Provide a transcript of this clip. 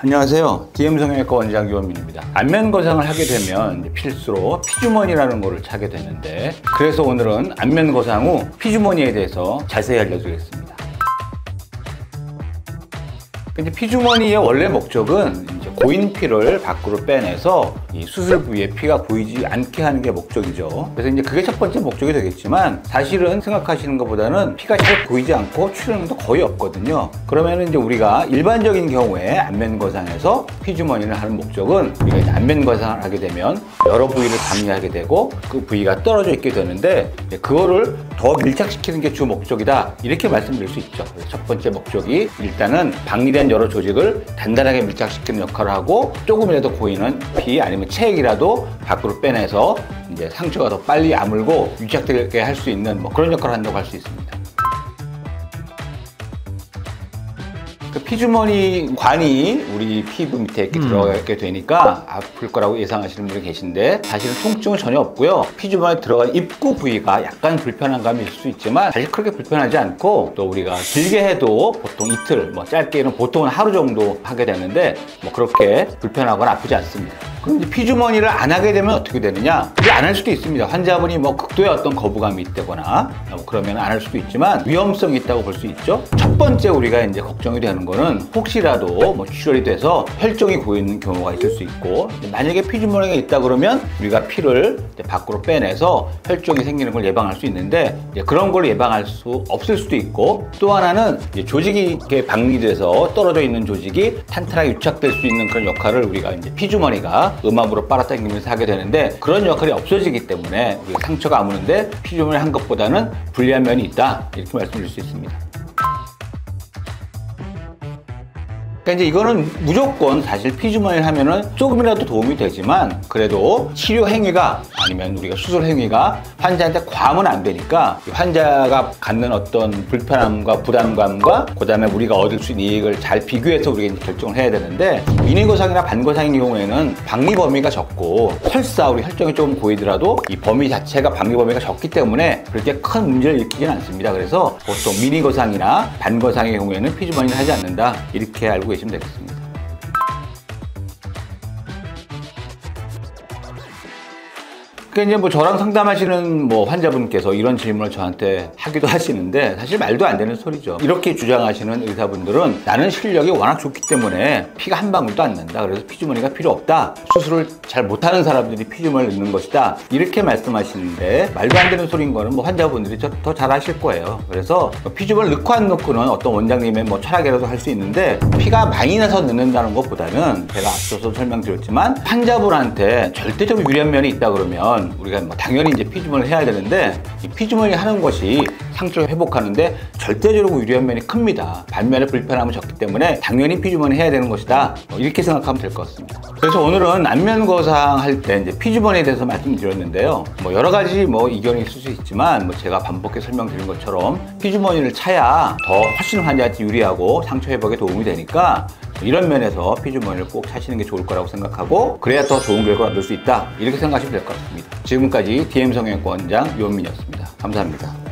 안녕하세요. DM성형외과 원장 유원민입니다. 안면 거상을 하게 되면 필수로 피주머니라는 거를 차게 되는데, 그래서 오늘은 안면 거상 후 피주머니에 대해서 자세히 알려드리겠습니다. 근데 피주머니의 원래 목적은 이제 고인 피를 밖으로 빼내서 이 수술 부위에 피가 보이지 않게 하는 게 목적이죠. 그래서 이제 그게 첫 번째 목적이 되겠지만, 사실은 생각하시는 것보다는 피가 잘 보이지 않고 출혈도 거의 없거든요. 그러면 이제 우리가 일반적인 경우에 안면 거상에서 피주머니를 하는 목적은, 우리가 이제 안면 거상을 하게 되면 여러 부위를 방해하게 되고 그 부위가 떨어져 있게 되는데, 그거를 더 밀착시키는 게 주 목적이다, 이렇게 말씀드릴 수 있죠. 그래서 첫 번째 목적이 일단은 방리된 여러 조직을 단단하게 밀착시키는 역할을 하고, 조금이라도 고이는 피 아니면 체액이라도 밖으로 빼내서 이제 상처가 더 빨리 아물고 유착되게 할 수 있는 그런 역할을 한다고 할 수 있습니다. 그 피주머니 관이 우리 피부 밑에 이렇게 들어가게 되니까 아플 거라고 예상하시는 분이 계신데, 사실은 통증은 전혀 없고요. 피주머니에 들어간 입구 부위가 약간 불편한 감이 있을 수 있지만 사실 그렇게 불편하지 않고, 또 우리가 길게 해도 보통 이틀, 짧게는 보통은 하루 정도 하게 되는데 그렇게 불편하거나 아프지 않습니다. 그럼 이제 피주머니를 안 하게 되면 어떻게 되느냐? 그게 안 할 수도 있습니다. 환자분이 극도의 어떤 거부감이 있다거나 그러면 안 할 수도 있지만 위험성이 있다고 볼 수 있죠. 첫 번째 우리가 이제 걱정이 되는 거는, 혹시라도 출혈이 돼서 혈종이 고이는 경우가 있을 수 있고, 만약에 피주머니가 있다 그러면 우리가 피를 밖으로 빼내서 혈종이 생기는 걸 예방할 수 있는데, 그런 걸 예방할 수 없을 수도 있고, 또 하나는 조직이 이렇게 방리돼서 떨어져 있는 조직이 탄탄하게 유착될 수 있는 그런 역할을 우리가 이제 피주머니가 음압으로 빨아당기면서 하게 되는데, 그런 역할이 없어지기 때문에 우리가 상처가 아무는데 피주머니 한 것보다는 불리한 면이 있다, 이렇게 말씀드릴 수 있습니다. 그러니까 이제 이거는 무조건 사실 피주머니를 하면은 조금이라도 도움이 되지만, 그래도 치료 행위가 아니면 우리가 수술 행위가 환자한테 과하면 안 되니까, 환자가 갖는 어떤 불편함과 부담감과 그다음에 우리가 얻을 수 있는 이익을 잘 비교해서 우리가 이제 결정을 해야 되는데, 미니거상이나 반거상인 경우에는 방리 범위가 적고, 설사 우리 혈종이 조금 고이더라도 이 범위 자체가 방리 범위가 적기 때문에 그렇게 큰 문제를 일으키지는 않습니다. 그래서 보통 미니거상이나 반거상의 경우에는 피주머니를 하지 않는다, 이렇게 알고 계시면 되겠습니다. 그러니까 이제 저랑 상담하시는 환자분께서 이런 질문을 저한테 하기도 하시는데, 사실 말도 안 되는 소리죠. 이렇게 주장하시는 의사분들은 나는 실력이 워낙 좋기 때문에 피가 한 방울도 안 난다, 그래서 피주머니가 필요 없다, 수술을 잘 못하는 사람들이 피주머니를 넣는 것이다, 이렇게 말씀하시는데, 말도 안 되는 소리인 거는 환자분들이 더 잘 아실 거예요. 그래서 피주머니를 넣고 안 넣고는 어떤 원장님의 철학이라도 할 수 있는데, 피가 많이 나서 넣는다는 것보다는, 제가 앞서서 설명드렸지만 환자분한테 절대적으로 유리한 면이 있다 그러면 우리가 당연히 이제 피주머니를 해야 되는데, 이 피주머니 하는 것이 상처를 회복하는데 절대적으로 유리한 면이 큽니다. 반면에 불편함은 적기 때문에 당연히 피주머니 해야 되는 것이다, 이렇게 생각하면 될 것 같습니다. 그래서 오늘은 안면 거상 할 때 이제 피주머니에 대해서 말씀드렸는데요. 여러 가지 이견이 있을 수 있지만, 제가 반복해 설명드린 것처럼 피주머니를 차야 더 훨씬 환자한테 유리하고 상처 회복에 도움이 되니까, 이런 면에서 피주머니를 꼭 차시는 게 좋을 거라고 생각하고, 그래야 더 좋은 결과를 얻을 수 있다, 이렇게 생각하시면 될 것 같습니다. 지금까지 DM성형외과 원장 유원민이었습니다. 감사합니다.